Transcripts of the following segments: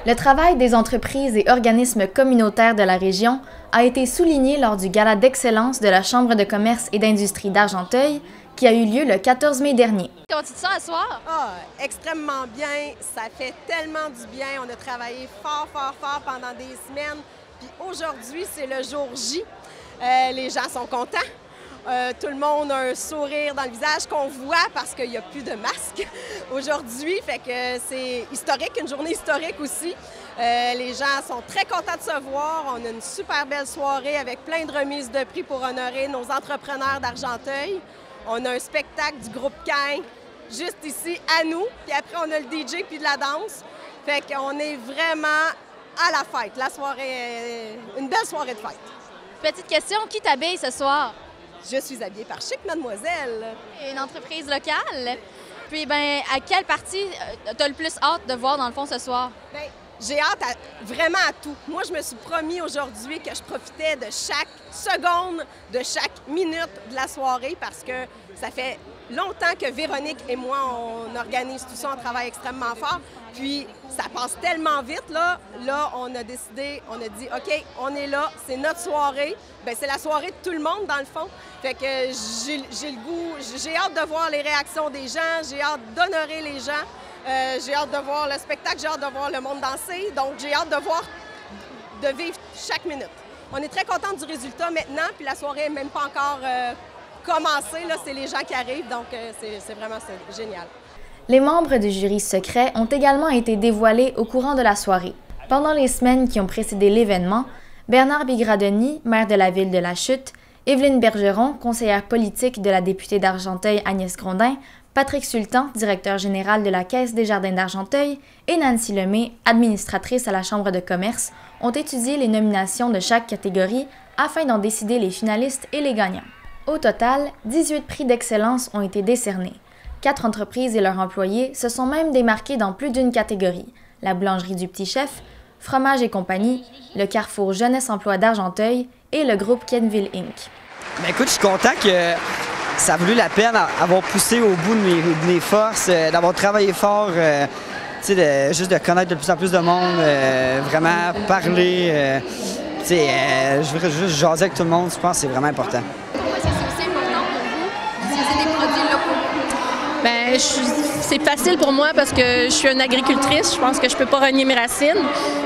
Le travail des entreprises et organismes communautaires de la région a été souligné lors du Gala d'excellence de la Chambre de commerce et d'industrie d'Argenteuil qui a eu lieu le 14 mai dernier. Comment tu te sens à soir? Extrêmement bien. Ça fait tellement du bien. On a travaillé fort pendant des semaines. Puis aujourd'hui, c'est le jour J. Les gens sont contents. Tout le monde a un sourire dans le visage qu'on voit parce qu'il n'y a plus de masque aujourd'hui. Fait que c'est historique, une journée historique aussi. Les gens sont très contents de se voir. On a une super belle soirée avec plein de remises de prix pour honorer nos entrepreneurs d'Argenteuil. On a un spectacle du groupe Cain juste ici à nous. Puis après, on a le DJ puis de la danse. Fait qu'on est vraiment à la fête. La soirée, une belle soirée de fête. Petite question, qui t'habille ce soir? Je suis habillée par Chic Mademoiselle. Une entreprise locale. Puis, à quelle partie tu as le plus hâte de voir, dans le fond, ce soir? J'ai hâte vraiment à tout. Moi, je me suis promis aujourd'hui que je profitais de chaque seconde, de chaque minute de la soirée parce que ça fait longtemps que Véronique et moi, on organise tout ça, on travaille extrêmement fort. Puis, ça passe tellement vite, là. Là, on a décidé, on a dit, OK, on est là, c'est notre soirée. Bien, c'est la soirée de tout le monde, dans le fond. Fait que j'ai le goût, j'ai hâte de voir les réactions des gens, j'ai hâte d'honorer les gens. J'ai hâte de voir le spectacle, j'ai hâte de voir le monde danser. Donc, j'ai hâte de vivre chaque minute. On est très contents du résultat maintenant, puis la soirée n'est même pas encore commencée. Là, c'est les gens qui arrivent, donc c'est vraiment génial. Les membres du jury secret ont également été dévoilés au courant de la soirée. Pendant les semaines qui ont précédé l'événement, Bernard Bigradoni, maire de la ville de La Chute, Évelyne Bergeron, conseillère politique de la députée d'Argenteuil Agnès Grondin, Patrick Sultan, directeur général de la Caisse des Jardins d'Argenteuil, et Nancy Lemay, administratrice à la Chambre de commerce, ont étudié les nominations de chaque catégorie afin d'en décider les finalistes et les gagnants. Au total, 18 prix d'excellence ont été décernés. 4 entreprises et leurs employés se sont même démarqués dans plus d'une catégorie: la boulangerie du Petit Chef, Fromage et compagnie, le Carrefour Jeunesse Emploi d'Argenteuil et le groupe Kenville Inc. Bien, écoute, je suis content que ça a valu la peine d'avoir poussé au bout de mes forces, d'avoir travaillé fort, juste de connaître de plus en plus de monde, vraiment parler. Je voudrais juste jaser avec tout le monde, je pense que c'est vraiment important. Pourquoi c'est aussi important pour vous d'utiliser des produits locaux? C'est facile pour moi parce que je suis une agricultrice. Je pense que je ne peux pas renier mes racines.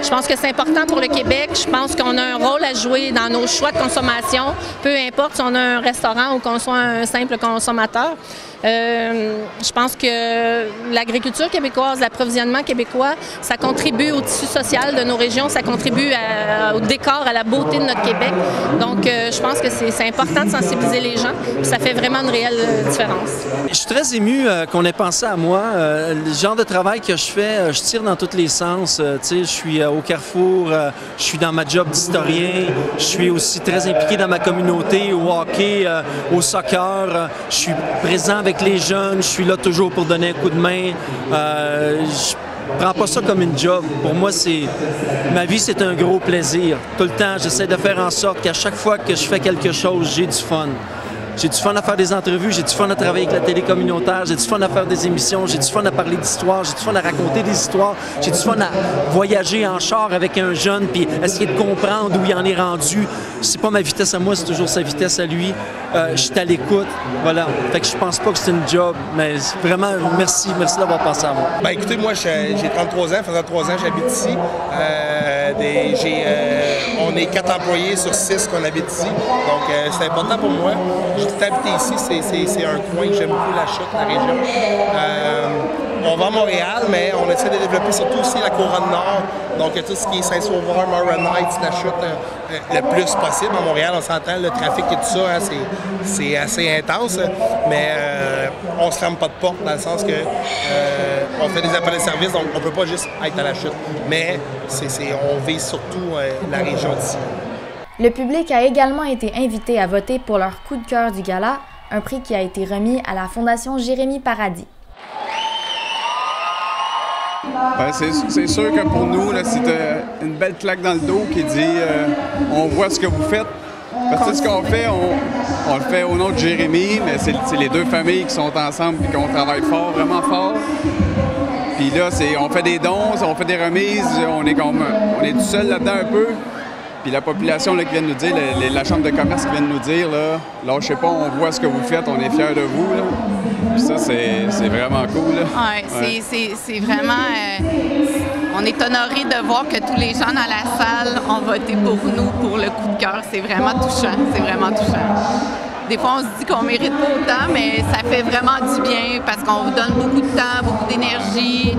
Je pense que c'est important pour le Québec. Je pense qu'on a un rôle à jouer dans nos choix de consommation, peu importe si on a un restaurant ou qu'on soit un simple consommateur. Je pense que l'agriculture québécoise, l'approvisionnement québécois, ça contribue au tissu social de nos régions, ça contribue au décor, à la beauté de notre Québec. Donc, je pense que c'est important de sensibiliser les gens, puis ça fait vraiment une réelle différence. Je suis très ému qu'on ait pensé à moi. Le genre de travail que je fais, je tire dans tous les sens. Je suis au Carrefour, je suis dans ma job d'historien, je suis aussi très impliqué dans ma communauté, au hockey, au soccer. Je suis présent avec les jeunes, je suis là toujours pour donner un coup de main. Je prends pas ça comme une job. Pour moi, ma vie, c'est un gros plaisir. Tout le temps, j'essaie de faire en sorte qu'à chaque fois que je fais quelque chose, j'ai du fun. J'ai du fun à faire des entrevues, j'ai du fun à travailler avec la télé communautaire, j'ai du fun à faire des émissions, j'ai du fun à parler d'histoires, j'ai du fun à raconter des histoires, j'ai du fun à voyager en char avec un jeune puis essayer de comprendre où il en est rendu. C'est pas ma vitesse à moi, c'est toujours sa vitesse à lui. Je suis à l'écoute, voilà. Fait que je pense pas que c'est une job, mais vraiment, merci d'avoir pensé à moi. Ben écoutez, moi j'ai 33 ans, ça faisait 3 ans que j'habite ici. On est 4 employés sur 6 qu'on habite ici, donc c'est important pour moi. J'ai tout habité ici, c'est un coin que j'aime beaucoup, la Chute, la région. On va à Montréal, mais on essaie de développer surtout aussi la couronne nord, donc tout ce qui est Saint-Sauveur, Morin Heights, la Chute, le plus possible. À Montréal, on s'entend, le trafic et tout ça, hein, c'est assez intense, mais on ne se ferme pas de porte dans le sens que on fait des appels de service, donc on ne peut pas juste être à la Chute, mais on vise surtout la région d'ici. Le public a également été invité à voter pour leur coup de cœur du gala, un prix qui a été remis à la Fondation Jérémy Paradis. C'est sûr que pour nous, c'est une belle claque dans le dos qui dit on voit ce que vous faites. Parce que ce qu'on fait, on le fait au nom de Jérémy, mais c'est les deux familles qui sont ensemble et qu'on travaille fort, vraiment fort. Puis là, on fait des dons, on fait des remises, on est tout seul là-dedans un peu. Puis la population là, qui vient de nous dire, la chambre de commerce qui vient de nous dire, là, je sais pas, on voit ce que vous faites, on est fiers de vous. Là. Puis ça, c'est vraiment cool. Oui, c'est vraiment... on est honorés de voir que tous les gens dans la salle ont voté pour nous, pour le coup de cœur. C'est vraiment touchant, c'est vraiment touchant. Des fois, on se dit qu'on mérite pas autant, mais ça fait vraiment du bien parce qu'on vous donne beaucoup de temps, beaucoup d'énergie.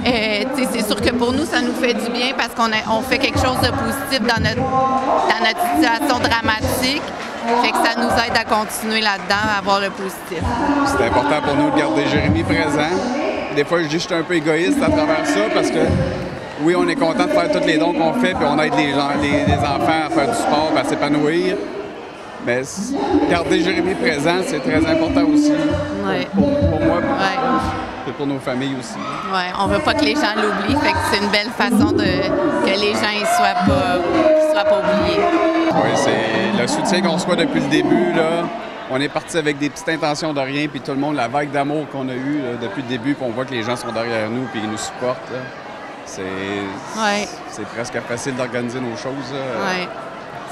C'est sûr que pour nous, ça nous fait du bien parce qu'on fait quelque chose de positif dans notre situation dramatique. Fait que ça nous aide à continuer là-dedans, à avoir le positif. C'est important pour nous de garder Jérémy présent. Des fois, je dis que je suis un peu égoïste à travers ça parce que, oui, on est content de faire tous les dons qu'on fait puis on aide les enfants à faire du sport, à s'épanouir. Mais garder Jérémy présent, c'est très important aussi. Ouais. Pour moi, et pour nos familles aussi. Oui, on veut pas que les gens l'oublient, fait que c'est une belle façon que les gens ne soient pas oubliés. Oui, c'est le soutien qu'on reçoit depuis le début, là. On est parti avec des petites intentions de rien, puis tout le monde, la vague d'amour qu'on a eue depuis le début, puis on voit que les gens sont derrière nous, puis ils nous supportent. C'est presque facile d'organiser nos choses. Oui,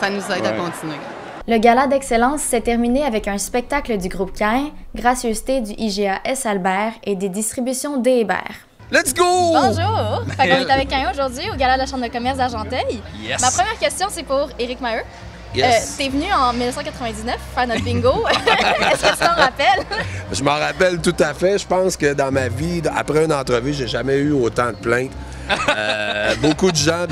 ça nous aide à continuer. Le gala d'excellence s'est terminé avec un spectacle du groupe Cain, gracieuseté du IGA S. Albert et des distributions D. Hébert. Let's go! Bonjour! Fait qu'on est avec Cain aujourd'hui au gala de la Chambre de commerce d'Argenteuil. Yes. Ma première question, c'est pour Éric Maheu. Yes. T'es venu en 1999 faire notre bingo. Est-ce que tu t'en rappelles? Je m'en rappelle tout à fait. Je pense que dans ma vie, après une entrevue, j'ai jamais eu autant de plaintes. Beaucoup de gens,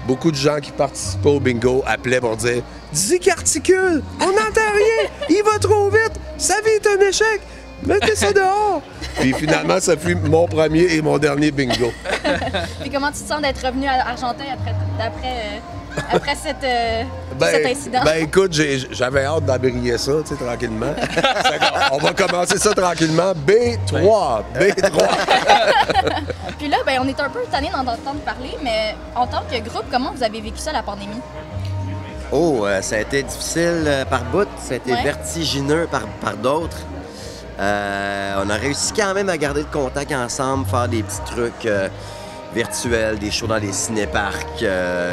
beaucoup de gens qui participaient au bingo appelaient pour dire « Dis qu'il articule! On n'entend rien! Il va trop vite! Sa vie est un échec! Mettez ça dehors! » Puis finalement, ça fut mon premier et mon dernier bingo. Puis comment tu te sens d'être revenu à Argenteuil après cet incident? Ben écoute, j'avais hâte d'embrayer ça, tu sais, tranquillement. On va commencer ça tranquillement. B3! Puis là, ben, on est un peu tanné d'en entendre parler, mais en tant que groupe, comment vous avez vécu ça, la pandémie? Oh, ça a été difficile par bout, ça a été vertigineux par d'autres. On a réussi quand même à garder le contact ensemble, faire des petits trucs virtuels, des shows dans les cinéparcs,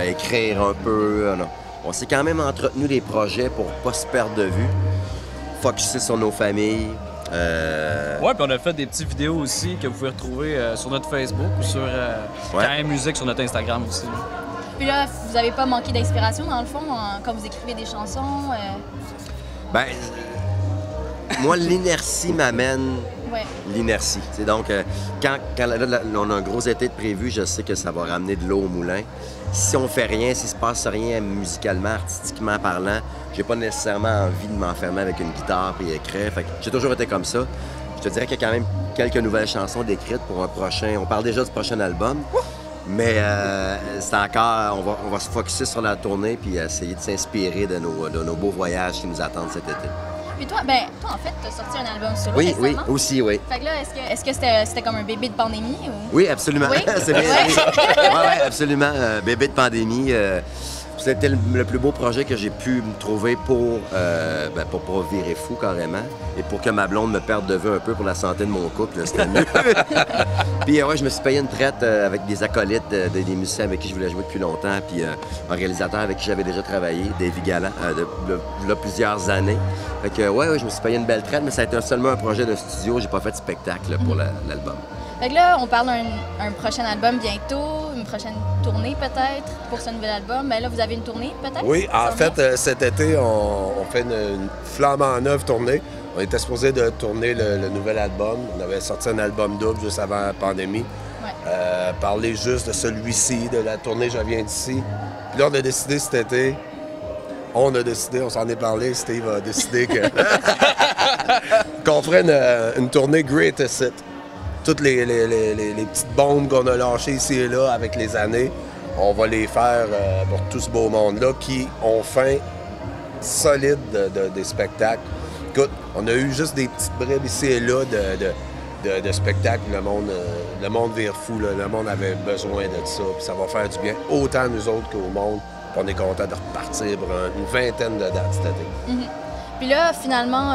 écrire un peu. On s'est quand même entretenu des projets pour pas se perdre de vue, focusser sur nos familles. Ouais, puis on a fait des petites vidéos aussi que vous pouvez retrouver sur notre Facebook ou sur Cain Musique sur notre Instagram aussi. Puis là, vous avez pas manqué d'inspiration dans le fond quand vous écrivez des chansons? Ben, moi, l'inertie m'amène l'inertie. Donc, quand on a un gros été de prévu, je sais que ça va ramener de l'eau au moulin. Si on fait rien, s'il se passe rien musicalement, artistiquement parlant, j'ai pas nécessairement envie de m'enfermer avec une guitare et écrire. Fait que j'ai toujours été comme ça. Je te dirais qu'il y a quand même quelques nouvelles chansons décrites pour un prochain... On parle déjà du prochain album, mais c'est encore... On va se focusser sur la tournée puis essayer de s'inspirer de nos beaux voyages qui nous attendent cet été. Puis toi, en fait, tu as sorti un album solo Oui, récemment. oui, aussi, oui. Fait que là, est-ce que c'était comme un bébé de pandémie? Ou... Oui, absolument. Oui? C'est bien. Oui, absolument. Bébé de pandémie. C'était le plus beau projet que j'ai pu me trouver pour pas virer fou carrément et pour que ma blonde me perde de vue un peu pour la santé de mon couple. C'était mieux. Puis je me suis payé une traite avec des acolytes, des musiciens avec qui je voulais jouer depuis longtemps, puis un réalisateur avec qui j'avais déjà travaillé, Davy Galland, de plusieurs années. Fait que je me suis payé une belle traite, mais ça a été seulement un projet de studio. J'ai pas fait de spectacle pour l'album. Fait que là, on parle d'un prochain album bientôt, une prochaine tournée peut-être pour ce nouvel album. Mais là, vous avez une tournée peut-être? Oui, en fait, cet été, on fait une flambant neuve tournée. On était supposé de tourner le nouvel album. On avait sorti un album double juste avant la pandémie. Parler juste de celui-ci, de la tournée Je viens d'ici. Puis là, on a décidé cet été, on s'en est parlé, Steve a décidé qu'on ferait une tournée Greatest Hits. Toutes les petites bombes qu'on a lâchées ici et là avec les années, on va les faire pour tout ce beau monde-là qui ont faim solide des spectacles. Écoute, on a eu juste des petites bribes ici et là de spectacles. Le monde vire fou, là. Le monde avait besoin de ça. Puis ça va faire du bien, autant à nous autres qu'au monde. Puis on est content de repartir pour une vingtaine de dates cet été. Puis là, finalement...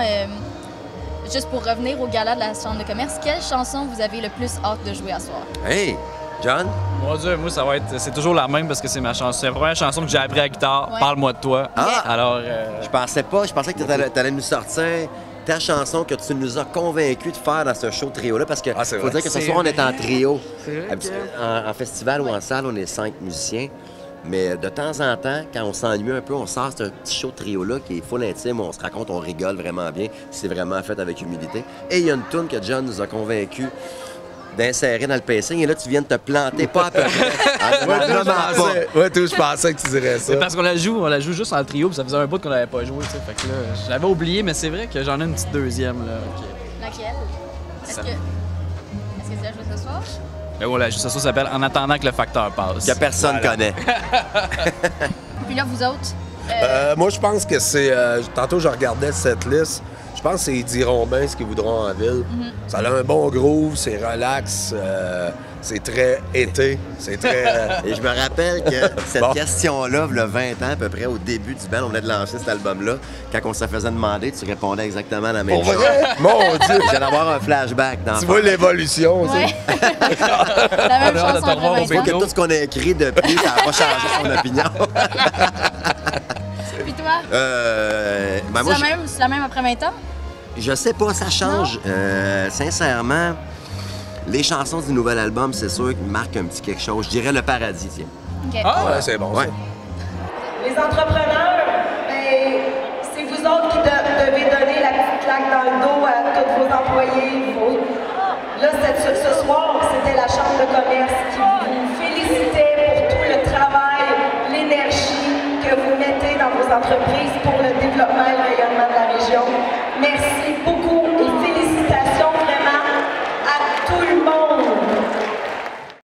juste pour revenir au gala de la Chambre de commerce, quelle chanson vous avez le plus hâte de jouer à soir? Hey, John? Mon Dieu, moi, ça va être. C'est toujours la même parce que c'est ma chanson. C'est la première chanson que j'ai appris à la guitare. Ouais. Parle-moi de toi. Ah! Alors. Je pensais que tu allais nous sortir ta chanson que tu nous as convaincus de faire dans ce show trio-là, parce que faut dire que ce soir, on est en trio. En festival ou en salle, on est 5 musiciens. Mais de temps en temps, quand on s'ennuie un peu, on sort ce petit show trio-là qui est full intime, on se raconte, on rigole vraiment bien. C'est vraiment fait avec humilité. Et il y a une tune que John nous a convaincus d'insérer dans le pacing, et là, tu viens de te planter pas à peu près. Ouais, je pensais que tu dirais ça. C'est parce qu'on la joue juste en trio, puis ça faisait un bout qu'on l'avait pas joué, tu sais. Fait que là, je l'avais oublié, mais c'est vrai que j'en ai une petite deuxième, là. Laquelle? Est-ce que tu la joues ce soir? Mais voilà, ça s'appelle En attendant que le facteur passe. Que personne connaît. Puis là, vous autres? Moi, je pense que c'est... tantôt, je regardais cette liste. Je pense que c'est Ils diront bien ce qu'ils voudront en ville. Ça a un bon groove, c'est relax, c'est très été, c'est très... Et je me rappelle que cette question-là, il y a 20 ans à peu près, au début du band, on venait de lancer cet album-là. Quand on se faisait demander, tu répondais exactement la même chose. Mon Dieu! J'ai d'avoir un flashback dans Tu vois l'évolution, Ouais. La même chanson après 20 ans. que tout ce qu'on a écrit depuis, ça n'a pas changé son opinion. Puis toi? Moi, C'est la même après 20 ans? Je sais pas, ça change. Sincèrement, les chansons du nouvel album, c'est sûr qu'ils marquent un petit quelque chose. Je dirais Le Paradis, tiens. OK. Ouais, c'est bon, Ouais. Les entrepreneurs, ben, c'est vous autres qui devez donner la petite claque dans le dos à tous vos employés. Là, ce soir, c'était la Chambre de commerce qui vous félicitait pour tout le travail, l'énergie que vous mettez dans vos entreprises pour le développement et le rayonnement de la région.